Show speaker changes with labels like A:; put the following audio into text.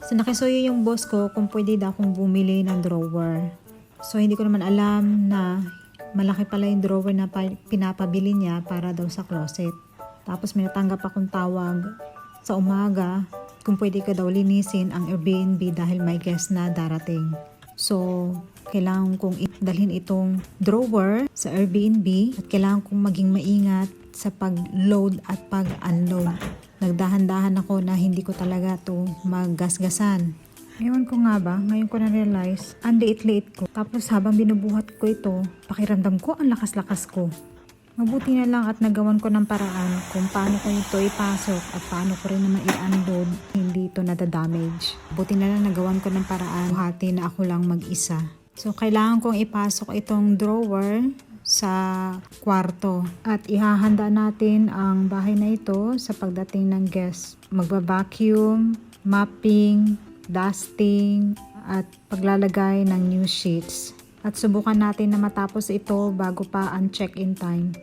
A: So nakisuyo yung boss ko kung pwede daw akong bumili ng drawer. So hindi ko naman alam na malaki pala yung drawer na pinapabili niya para daw sa closet. Tapos may natanggap akong tawag sa umaga kung pwede ko daw linisin ang Airbnb dahil may guest na darating. So kailangan kong dalhin itong drawer sa Airbnb at kailangan kong maging maingat sa pag-load at pag-unload. Nagdahan-dahan ako na hindi ko talaga to maggasgasan. Ewan ko nga ba, ngayon ko na-realize, ang liit-liit ko. Tapos habang binubuhat ko ito, pakiramdam ko ang lakas-lakas ko. Mabuti na lang at nagawan ko ng paraan kung paano ko ito ipasok at paano ko rin naman i-unload, hindi ito nadadamage. Mabuti na lang nagawan ko ng paraan, buhati na ako lang mag-isa. So kailangan kong ipasok itong drawer sa kwarto at ihahanda natin ang bahay na ito sa pagdating ng guest. Magba-vacuum, mopping, dusting, at paglalagay ng new sheets. At subukan natin na matapos ito bago pa ang check-in time.